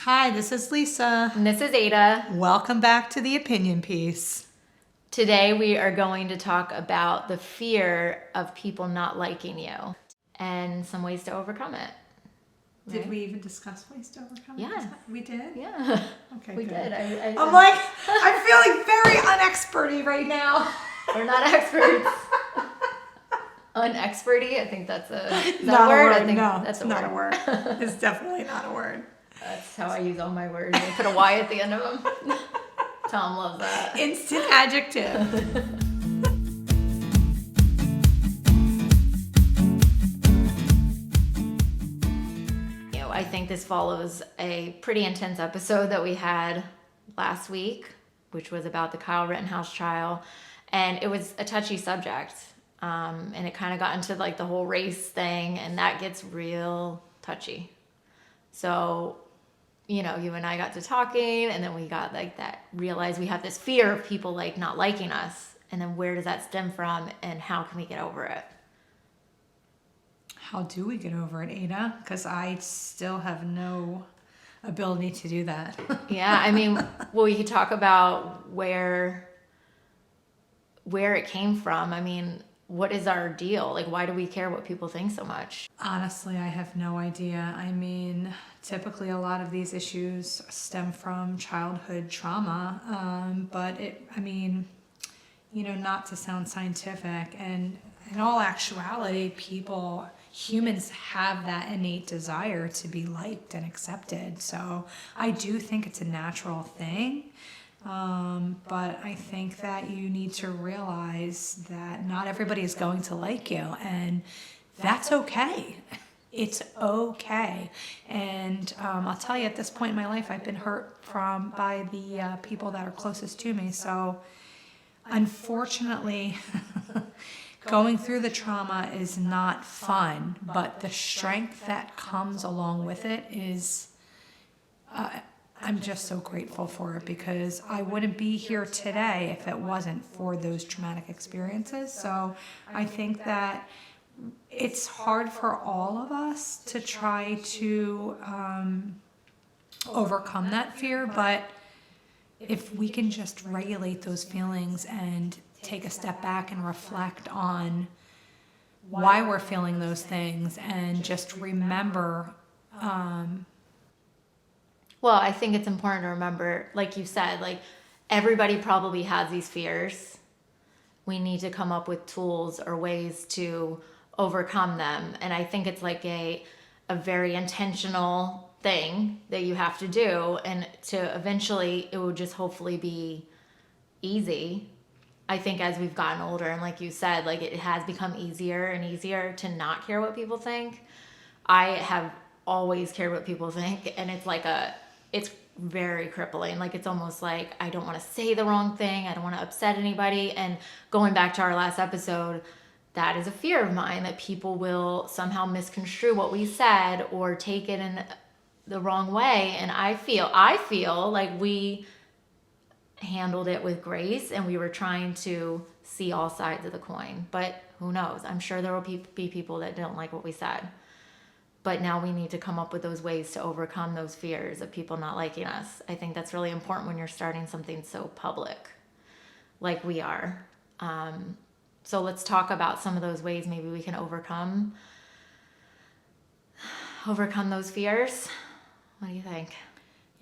Hi, this is Lisa. And this is Ada. Welcome back to the opinion piece. Today we are going to talk about the fear of people not liking you and some ways to overcome it. Did we even discuss ways to overcome it? Yeah. We did? Yeah. Okay, We good. did. I'm feeling very unexperty right now. We're not experts. Unexperty? I think that's a Not word. a word. I think No, that's it's not a word. It's definitely not a word. That's how I use all my words. I put a Y at the end of them. Tom loves that. Instant adjective. I think this follows a pretty intense episode that we had last week, which was about the Kyle Rittenhouse trial. And it was a touchy subject. And it kind of got into like the whole race thing, and that gets real touchy. So, you and I got to talking, and then we got like that, realized we have this fear of people like not liking us. And then where does that stem from, and how can we get over it? How do we get over it, Ada? Because I still have no ability to do that. Yeah, I mean, well, we could talk about where it came from. I mean, what is our deal? Like, why do we care what people think so much? Honestly, I have no idea. I mean, typically a lot of these issues stem from childhood trauma, but not to sound scientific, and in all actuality, humans have that innate desire to be liked and accepted. So I do think it's a natural thing. But I think that you need to realize that not everybody is going to like you, and that's okay. It's okay. And I'll tell you, at this point in my life, I've been hurt by the people that are closest to me. So unfortunately, going through the trauma is not fun, but the strength that comes along with it is... I'm just so grateful for it, because I wouldn't be here today if it wasn't for those traumatic experiences. So I think that it's hard for all of us to try to overcome that fear, but if we can just regulate those feelings and take a step back and reflect on why we're feeling those things, and just remember... Well, I think it's important to remember, like you said, like everybody probably has these fears. We need to come up with tools or ways to overcome them. And I think it's like a very intentional thing that you have to do. And to eventually, it will just hopefully be easy. I think as we've gotten older, and like you said, like it has become easier and easier to not care what people think. I have always cared what people think. And it's like it's very crippling. Like, it's almost like I don't want to say the wrong thing. I don't want to upset anybody. And going back to our last episode, that is a fear of mine, that people will somehow misconstrue what we said or take it in the wrong way. And I feel like we handled it with grace, and we were trying to see all sides of the coin. But who knows? I'm sure there will be people that don't like what we said. But now we need to come up with those ways to overcome those fears of people not liking us. I think that's really important when you're starting something so public like we are. So let's talk about some of those ways maybe we can overcome those fears. What do you think?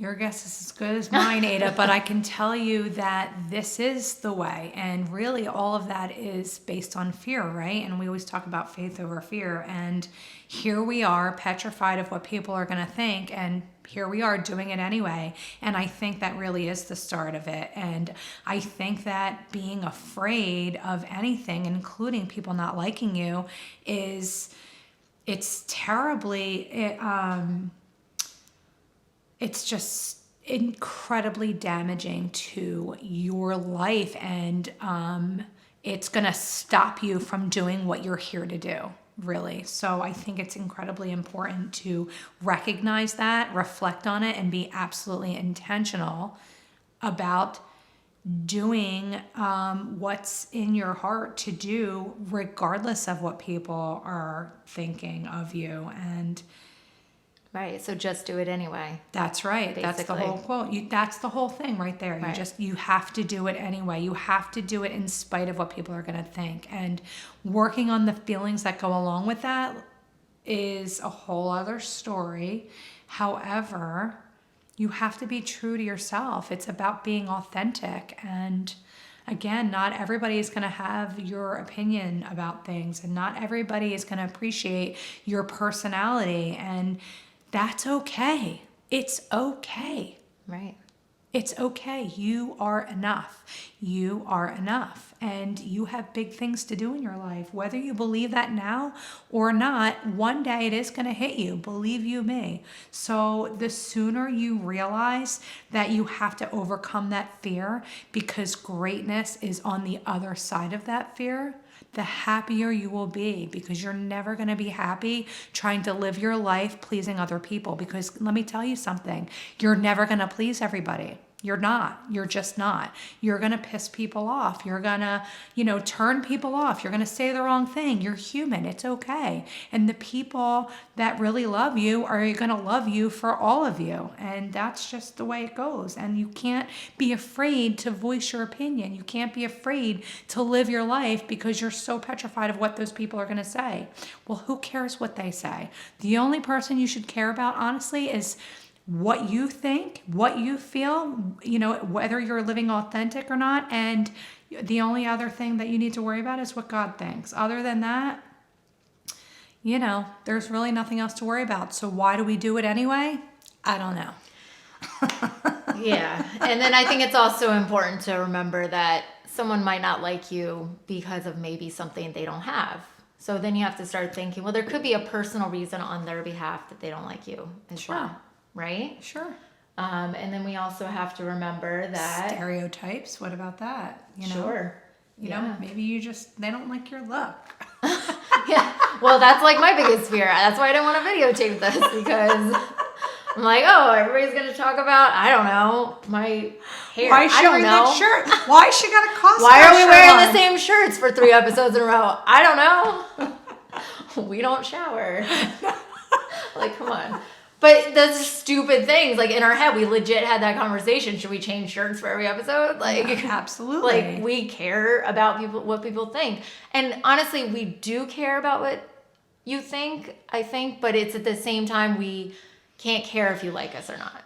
Your guess is as good as mine, Ada, but I can tell you that this is the way. And really all of that is based on fear, right? And we always talk about faith over fear. And here we are, petrified of what people are going to think. And here we are doing it anyway. And I think that really is the start of it. And I think that being afraid of anything, including people not liking you, it's just incredibly damaging to your life, and it's going to stop you from doing what you're here to do, really. So I think it's incredibly important to recognize that, reflect on it, and be absolutely intentional about doing what's in your heart to do, regardless of what people are thinking of you. And Right. So just do it anyway. That's right. That's the whole quote. That's the whole thing right there. Right. You have to do it anyway. You have to do it in spite of what people are going to think. And working on the feelings that go along with that is a whole other story. However, you have to be true to yourself. It's about being authentic. And again, not everybody is going to have your opinion about things, and not everybody is going to appreciate your personality. And that's okay. It's okay. Right. It's okay. You are enough. You are enough. And you have big things to do in your life. Whether you believe that now or not, one day it is going to hit you. Believe you me. So the sooner you realize that you have to overcome that fear, because greatness is on the other side of that fear, the happier you will be, because you're never going to be happy trying to live your life pleasing other people. Because let me tell you something, you're never going to please everybody. You're not. You're just not. You're going to piss people off. You're going to, turn people off. You're going to say the wrong thing. You're human. It's okay. And the people that really love you are going to love you for all of you. And that's just the way it goes. And you can't be afraid to voice your opinion. You can't be afraid to live your life because you're so petrified of what those people are going to say. Well, who cares what they say? The only person you should care about, honestly, is what you think, what you feel, whether you're living authentic or not. And the only other thing that you need to worry about is what God thinks. Other than that, there's really nothing else to worry about. So why do we do it anyway? I don't know. Yeah. And then I think it's also important to remember that someone might not like you because of maybe something they don't have. So then you have to start thinking, well, there could be a personal reason on their behalf that they don't like you as well. Right? Sure. And then we also have to remember that stereotypes. What about that? Sure. Maybe they don't like your look. Yeah. Well, that's like my biggest fear. That's why I didn't want to videotape this, because I'm like, oh, everybody's going to talk about, I don't know, my hair. Why is she wearing that shirt? Why is she got a Costco Why are we wearing on? the same shirts for 3 episodes in a row? I don't know. We don't shower. Like, come on. But those stupid things, like in our head, we legit had that conversation. Should we change shirts for every episode? Like, absolutely. Like, we care about what people think. And honestly, we do care about what you think, I think, but it's at the same time, we can't care if you like us or not.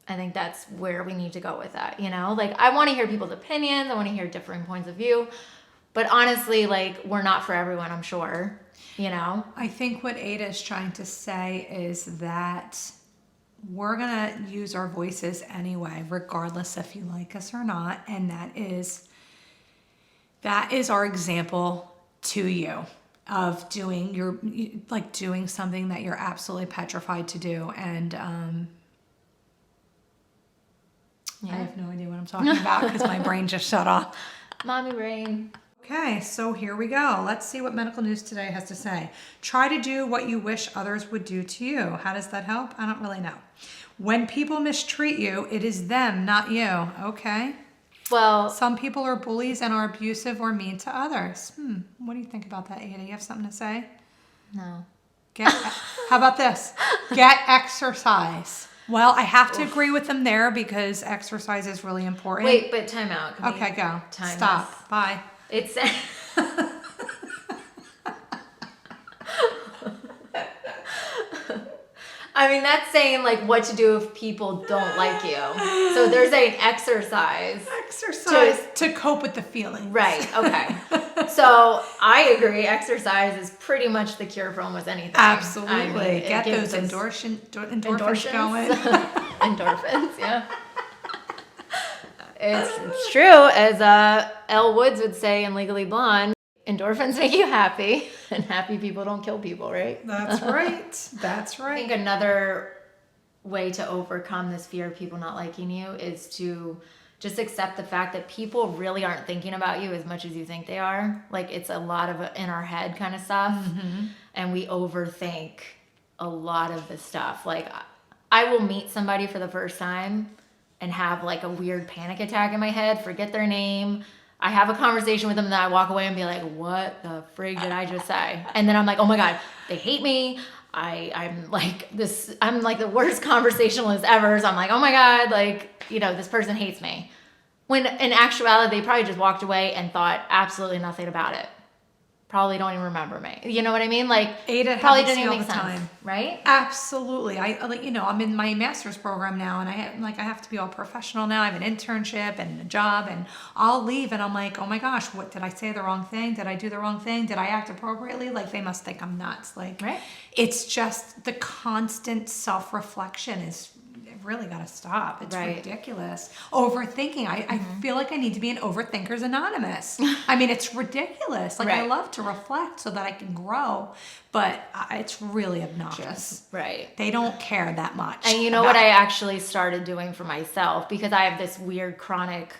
I think that's where we need to go with that, Like, I want to hear people's opinions. I want to hear differing points of view. But honestly, like, we're not for everyone, I'm sure. I think what Ada is trying to say is that we're going to use our voices anyway, regardless if you like us or not. And that is our example to you of doing something that you're absolutely petrified to do. And I have no idea what I'm talking about because my brain just shut off. Mommy brain. Okay, so here we go. Let's see what Medical News Today has to say. Try to do what you wish others would do to you. How does that help? I don't really know. When people mistreat you, it is them, not you. Okay. Well, some people are bullies and are abusive or mean to others. What do you think about that, Ada? You have something to say? No. How about this? Get exercise. Well, I have to agree with them there because exercise is really important. Wait, but time out. Okay, go. Stop. Bye. It's I mean, that's saying like what to do if people don't like you. So they're saying exercise to cope with the feeling. Right. Okay. So I agree. Exercise is pretty much the cure for almost anything. Absolutely. I mean, get those endorphins going. Endorphins. Yeah. It's true, as Elle Woods would say in Legally Blonde, endorphins make you happy, and happy people don't kill people, right? That's right. That's right. I think another way to overcome this fear of people not liking you is to just accept the fact that people really aren't thinking about you as much as you think they are. Like, it's a lot of in our head kind of stuff, and we overthink a lot of the stuff. Like, I will meet somebody for the first time and have like a weird panic attack in my head, forget their name. I have a conversation with them and then I walk away and be like, what the frig did I just say? And then I'm like, oh my God, they hate me. I'm like this, I'm like the worst conversationalist ever. So I'm like, oh my God, like, you know, this person hates me. When in actuality, they probably just walked away and thought absolutely nothing about it. Probably don't even remember me. You know what I mean? Like, Ada probably happens didn't to me even all make the sense, time. right? Absolutely. I like, you know, I'm in my master's program now, and I have to be all professional now. I have an internship and a job, and I'll leave and I'm like, oh my gosh, what did I say the wrong thing? Did I do the wrong thing? Did I act appropriately? Like, they must think I'm nuts. Like, Right. it's just the constant self-reflection is really got to stop. It's Right. ridiculous. Overthinking. I feel like I need to be an Overthinkers Anonymous. I mean, it's ridiculous. Like, I Right. love to reflect so that I can grow, but it's really obnoxious. Right. They don't care that much. And you know what I actually started doing for myself, because I have this weird chronic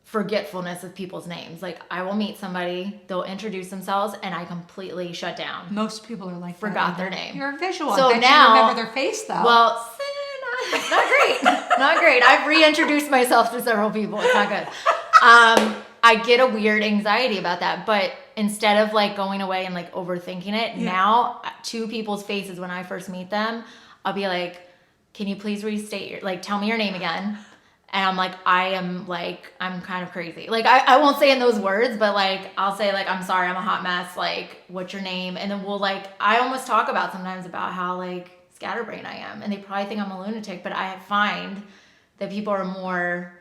forgetfulness of people's names. Like, I will meet somebody, they'll introduce themselves, and I completely shut down. Most people are like Forgot that. their name. You're a visual. So I bet now- you remember their face though. Well, not great. Not great. I've reintroduced myself to several people. It's not good. I get a weird anxiety about that. But instead of like going away and like overthinking it, now to people's faces when I first meet them, I'll be like, can you please restate your, like, tell me your name again? And I'm like, I'm kind of crazy. Like, I won't say in those words, but like, I'll say like, I'm sorry, I'm a hot mess. Like, what's your name? And then we'll like, I almost talk about sometimes about how like scatterbrained I am. And they probably think I'm a lunatic, but I find that people are more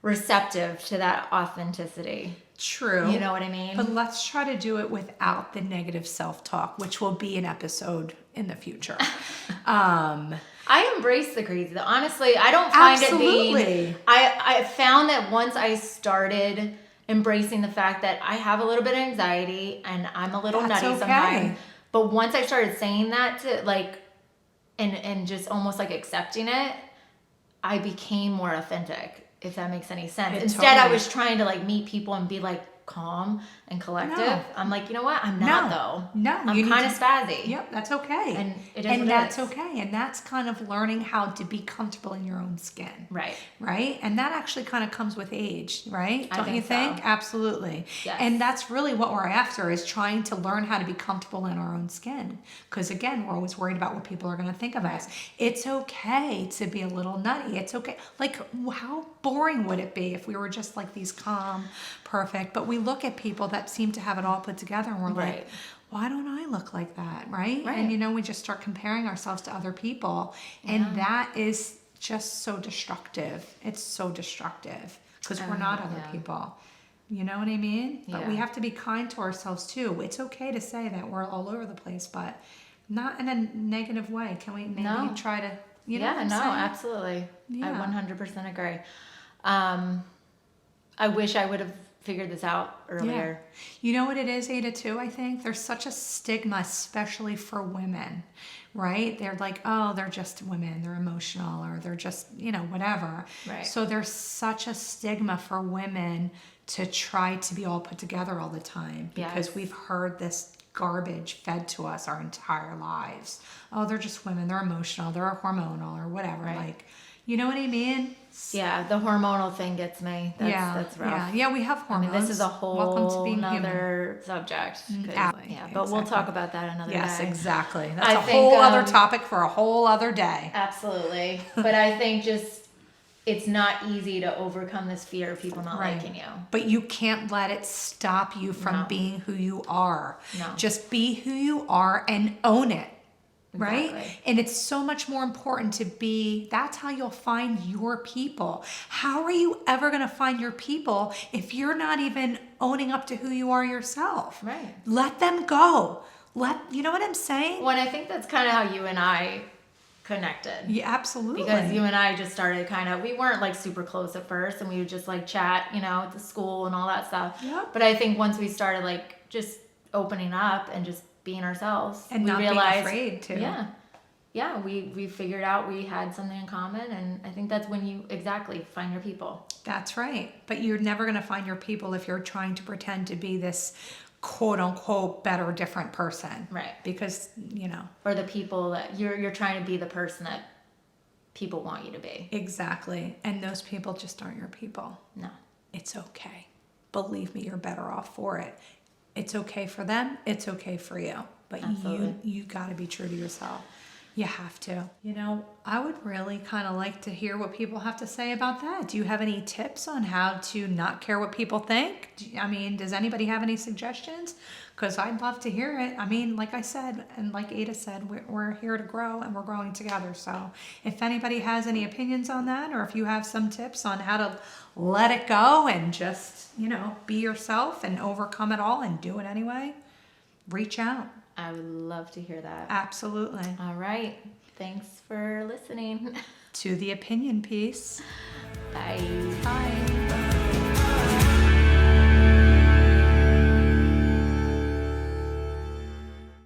receptive to that authenticity. True. You know what I mean? But let's try to do it without the negative self-talk, which will be an episode in the future. I embrace the crazy though. Honestly, I don't find it being, I found that once I started embracing the fact that I have a little bit of anxiety and I'm a little That's nutty okay. sometimes. But once I started saying that to like, and just almost like accepting it, I became more authentic, if that makes any sense. It Instead, I totally- was trying to like meet people and be like calm and collective. No. I'm like, you know what? I'm not though. No, I'm you need kind of to- spazzy. Yep, that's okay. And it is what and it that's is. okay. And that's kind of learning how to be comfortable in your own skin. Right. Right? And that actually kind of comes with age, right? I Don't think you think? so. Absolutely. Yes. And that's really what we're after, is trying to learn how to be comfortable in our own skin. Because again, we're always worried about what people are going to think of us. It's okay to be a little nutty. It's okay. Like, how boring would it be if we were just like these calm, perfect, but we look at people that seem to have it all put together and we're Right. like, why don't I look like that? Right? Right. And you know, we just start comparing ourselves to other people. And that is just so destructive. It's so destructive because we're not other yeah. people. You know what I mean? But we Yeah. have to be kind to ourselves too. It's okay to say that we're all over the place, but not in a negative way. Can we maybe No. try to, you know what Yeah, I'm no, saying? absolutely. I Yeah. 100% agree. I wish I would have figured this out earlier. You know what it is, Ada, too, I think? There's such a stigma, especially for women, right? They're like, oh, they're just women. They're emotional, or they're just, you know, whatever. Right. So there's such a stigma for women to try to be all put together all the time because Yes. we've heard this garbage fed to us our entire lives. Oh, they're just women. They're emotional. They're hormonal or whatever. Right. Like, you know what I mean? Yeah, the hormonal thing gets me. That's rough. Yeah, we have I hormones. mean, this is a Welcome to whole being human. nother subject. 'Cause- Exactly, Yeah, but we'll exactly. talk about that another Yes, day. exactly. That's I a think, whole other topic for a whole other day. Absolutely. But I think just it's not easy to overcome this fear of people not Right. liking you. But you can't let it stop you from No. being who you are. No. Just be who you are and own it. Right? Exactly. And it's so much more important to be, that's how you'll find your people. How are you ever going to find your people if you're not even owning up to who you are yourself? Right. Let them go. You know what I'm saying? Well, and I think that's kind of how you and I connected. Yeah, absolutely. Because you and I just started we weren't like super close at first, and we would just like chat, you know, at the school and all that stuff. Yep. But I think once we started like just opening up and just being ourselves, And we not realized, being afraid to. Yeah, we figured out we had something in common, and I think that's when you exactly find your people. That's right. But you're never going to find your people if you're trying to pretend to be this quote unquote better, different person. Right. Because, you know. Or the people that you're trying to be the person that people want you to be. Exactly. And those people just aren't your people. No. It's okay. Believe me, you're better off for it. It's okay for them. It's okay for you. but Absolutely. you got to be true to yourself. You have to. You know, I would really kind of like to hear what people have to say about that. Do you have any tips on how to not care what people think? I mean, does anybody have any suggestions? Because I'd love to hear it. I mean, like I said, and like Ada said, we're here to grow and we're growing together. So if anybody has any opinions on that, or if you have some tips on how to let it go and just, you know, be yourself and overcome it all and do it anyway, reach out. I would love to hear that. Absolutely. All right. Thanks for listening. To the opinion piece. Bye. Bye.